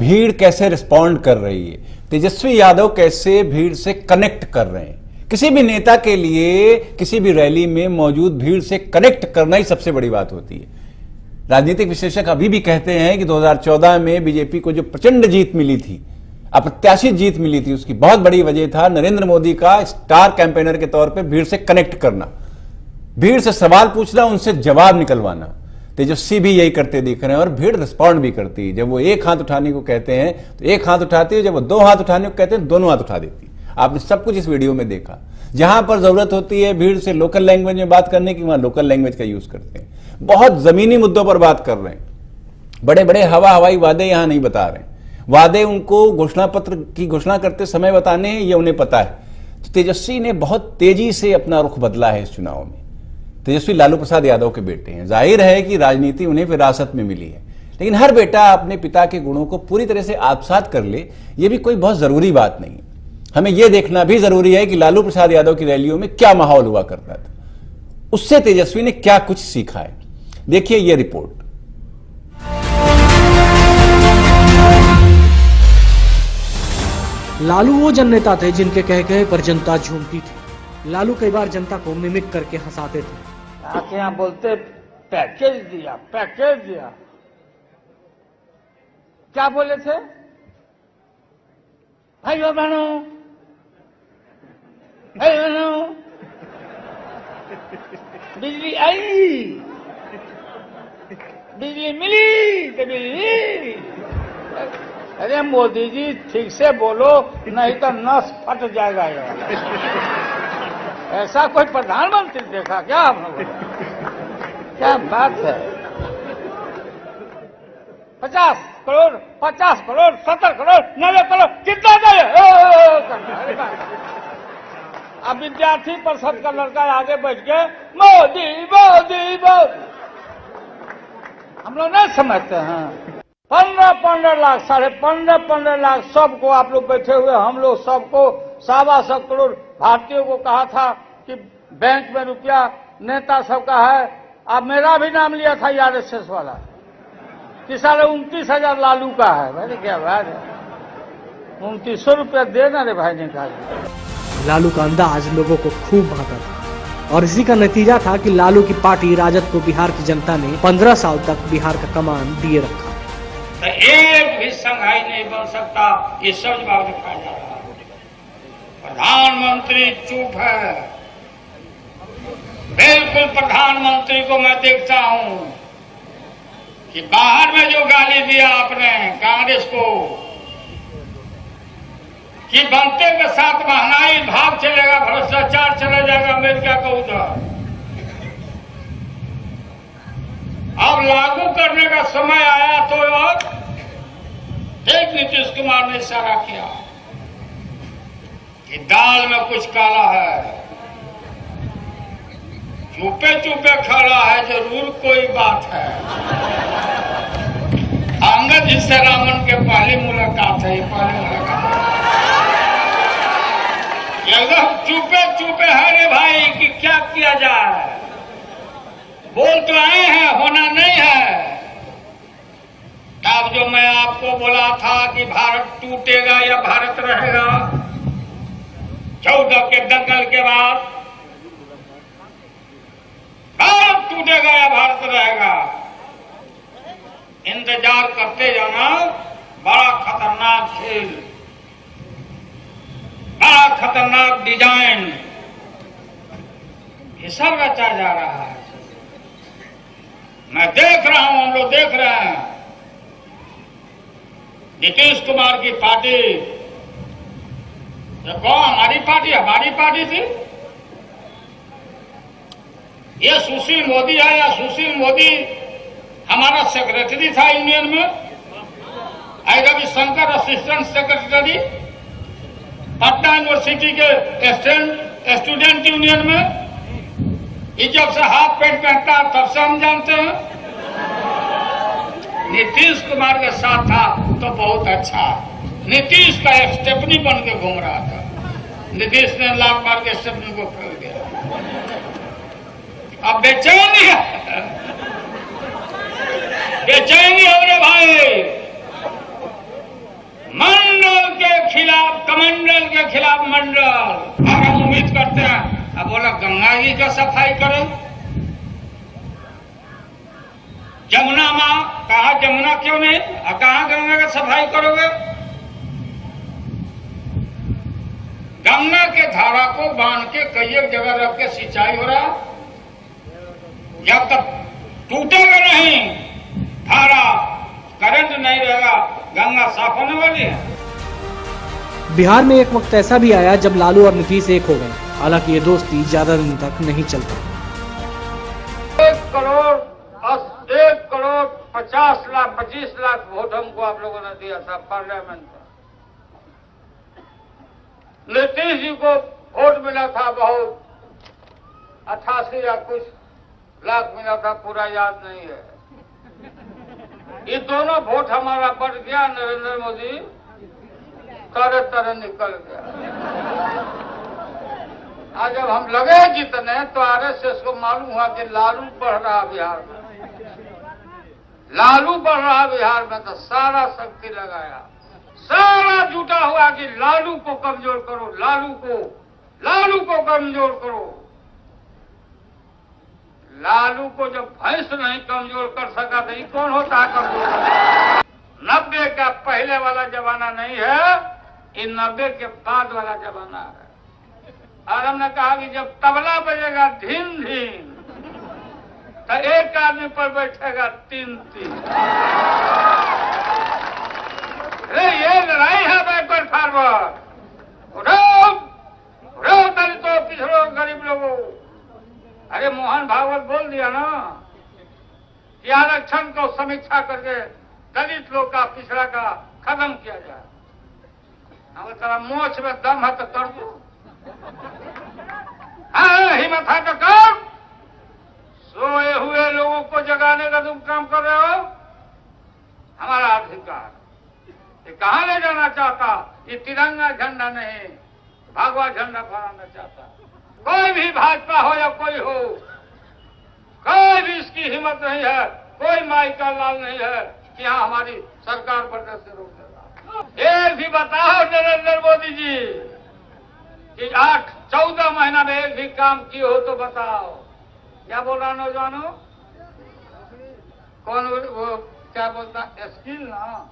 भीड़ कैसे रिस्पॉन्ड कर रही है, तेजस्वी यादव कैसे भीड़ से कनेक्ट कर रहे हैं। किसी भी नेता के लिए किसी भी रैली में मौजूद भीड़ से कनेक्ट करना ही सबसे बड़ी बात होती है। राजनीतिक विश्लेषक अभी भी कहते हैं कि 2014 में बीजेपी को जो प्रचंड जीत मिली थी, अप्रत्याशित जीत मिली थी, उसकी बहुत बड़ी वजह था नरेंद्र मोदी का स्टार कैंपेनर के तौर पे भीड़ से कनेक्ट करना, भीड़ से सवाल पूछना, उनसे जवाब निकलवाना। तेजस्वी भी यही करते दिख रहे हैं और भीड़ रिस्पॉन्ड भी करती है। जब वो एक हाथ उठाने को कहते हैं तो एक हाथ उठाती है, जब वो दो हाथ उठाने को कहते हैं दोनों हाथ उठा देती है। आपने सब कुछ इस वीडियो में देखा। जहां पर जरूरत होती है भीड़ से लोकल लैंग्वेज में बात करने की, वहां लोकल लैंग्वेज का यूज करते हैं। बहुत जमीनी मुद्दों पर बात कर रहे हैं। बड़े बड़े हवाई वादे यहां नहीं बता रहे हैं। वादे उनको घोषणा पत्र की घोषणा करते समय बताने हैं, ये उन्हें पता है। तो तेजस्वी ने बहुत तेजी से अपना रुख बदला है इस चुनाव में। तेजस्वी लालू प्रसाद यादव के बेटे हैं। जाहिर है कि राजनीति उन्हें विरासत में मिली है, लेकिन हर बेटा अपने पिता के गुणों को पूरी तरह से आत्मसात कर ले, यह भी कोई बहुत जरूरी बात नहीं। हमें यह देखना भी जरूरी है कि लालू प्रसाद यादव की रैलियों में क्या माहौल हुआ करता था, उससे तेजस्वी ने क्या कुछ सीखा है। देखिए यह रिपोर्ट। लालू वो जन नेता थे जिनके कह कहे पर जनता झूमती थी। लालू कई बार जनता को मिमिक करके हंसाते थे। आके यहाँ बोलते पैकेज दिया, पैकेज दिया। क्या बोले थे? भाइयों बहनों, बिजली आई, बिजली मिली तो बिजली। अरे मोदी जी ठीक से बोलो, नहीं तो नस फट जाएगा यार। ऐसा कोई प्रधानमंत्री देखा क्या आप लोगों ने? क्या बात है। 50 करोड़, 50 करोड़, 70 करोड़, 90 करोड़, कितना चाहिए? अब विद्यार्थी परिषद का लड़का आगे बैठ के मोदी मोदी मोदी। हम लोग नहीं समझते हैं। 15-15 लाख, 15.5 लाख सबको आप लोग बैठे हुए, हम लोग सबको 125 करोड़ भारतीयों को कहा था कि बैंक में रुपया नेता सबका है। अब मेरा भी नाम लिया था आरएसएस वाला कि साढ़े 29,000 लालू का है। भाई क्या बात है, 2900 रुपया देना रे भाई निकाल। लालू का अंदाज लोगों को खूब भाता था और इसी का नतीजा था कि लालू की पार्टी राजद को बिहार की जनता ने 15 साल तक बिहार का कमान दिए रखा। तो एक भी संघाई नहीं बन सकता, ये सब जवाब दिखाया जा रहा है। प्रधानमंत्री चुप है। बिल्कुल प्रधानमंत्री को मैं देखता हूं कि बाहर में जो गाली दिया आपने कांग्रेस को कि बनते के साथ महंगाई भाग चलेगा, भ्रष्टाचार चला जाएगा अमेरिका का उधर। अब लागू करने का समय आया तो एक नीतीश कुमार ने इशारा किया कि दाल में कुछ काला है। चुपे चुपे खड़ा है, जरूर कोई बात है। अंगद जी से रामन के पहली मुलाकात है, पहली मुलाकात एकदम चुपे चुपे है रे भाई कि क्या किया जाए। बोल तो आए हैं, होना नहीं है। अब जो मैं आपको बोला था कि भारत टूटेगा या भारत रहेगा, 14 के दंगल के बाद भारत टूटेगा या भारत रहेगा, इंतजार करते जाना। बड़ा खतरनाक खेल, बड़ा खतरनाक डिजाइन, ये सब रचा जा रहा है। मैं देख रहा हूं, हम लोग देख रहे हैं। नीतीश कुमार की पार्टी, देखो हमारी पार्टी थी। ये सुशील मोदी है, या सुशील मोदी हमारा सेक्रेटरी था यूनियन में, Ravishankar assistant secretary Patna university के स्टूडेंट यूनियन में। ये जब से हाफ पैंट पहनता है तब से हम जानते हैं। नीतीश कुमार के साथ था तो बहुत अच्छा। नीतीश का एक स्टेपनी बन के घूम रहा था, नीतीश ने लात मार के स्टेपनी को फेंक दिया। अब बेचैनी है, बेचैनी हो रे भाई। गंगा जी का सफाई करो। जमुना मां कहा जमुना क्यों नहीं, कहा गंगा का सफाई करोगे। गंगा के धारा को बांध के कई एक जगह रख के सिंचाई हो रहा, जब तक टूटेगा नहीं धारा, करंट नहीं रहेगा, गंगा साफ होने वाली है। बिहार में एक वक्त ऐसा भी आया जब लालू और नीतीश एक हो गए। हालांकि ये दोस्ती ज्यादा दिन तक नहीं चल पाई। 1 करोड़ 50 लाख 25 लाख वोट हमको आप लोगों ने दिया था पार्लियामेंट में। नीतीश जी को वोट मिला था बहुत, 88 या कुछ लाख मिला था, पूरा याद नहीं है। ये दोनों वोट हमारा बढ़ गया, नरेंद्र मोदी तरह तरह निकल गया। आज जब हम लगे जीतने तो आरएसएस को मालूम हुआ कि लालू बढ़ रहा बिहार में, लालू बढ़ रहा बिहार में, तो सारा शक्ति लगाया, सारा जुटा हुआ कि लालू को कमजोर करो, लालू को कमजोर करो। लालू को जब भैंस नहीं कमजोर कर सका तो ये कौन होता है कमजोर। 90 का पहले वाला जमाना नहीं है, ये 90 के बाद वाला जमाना है। और हमने कहा कि जब तबला बजेगा धीम धीम तो एक आदमी पर बैठेगा 3-3। अरे ये लड़ाई है बैकवर्ड फॉरवर्ड। उठाओ दलितों, पिछड़ों, गरीब लोगों। अरे मोहन भागवत बोल दिया ना कि आरक्षण को समीक्षा करके दलित लोग का, पिछड़ा का खत्म किया जाए। अगर तेरा मोछ में दम है तो कर दो, हिम्मत है तो कर। सोए हुए लोगों को जगाने का तुम काम कर रहे हो, हमारा अधिकार। ये कहां ले जाना चाहता, ये तिरंगा झंडा नहीं, भगवा झंडा फहराना चाहता। कोई भी भाजपा हो या कोई हो, कोई भी इसकी हिम्मत नहीं है, कोई माई का लाल नहीं है कि यहाँ हमारी सरकार बनने से रोक देगा। एक भी बताओ नरेंद्र मोदी जी कि 14 महीना में एक भी काम किए हो तो बताओ। क्या बोल रहा नौजवानों, कौन वो क्या बोलता, स्किल ना,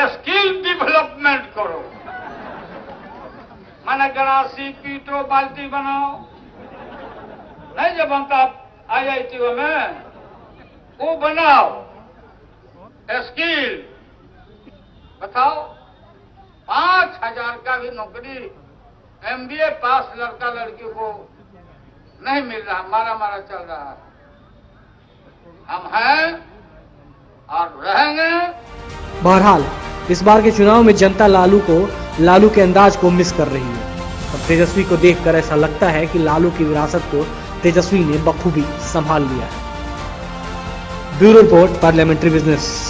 स्किल डेवलपमेंट करो। माना गरासी पीटो, बाल्टी बनाओ, नहीं जो बनता IIT में वो बनाओ। स्किल बताओ। 5000 का भी नौकरी MBA पास लड़का लड़की को नहीं मिल रहा, मारा चल रहा है। हम हैं और रहेंगे। बहरहाल इस बार के चुनाव में जनता लालू के अंदाज को मिस कर रही है। और तेजस्वी को देखकर ऐसा लगता है कि लालू की विरासत को तेजस्वी ने बखूबी संभाल लिया है। Bureau report, parliamentary business.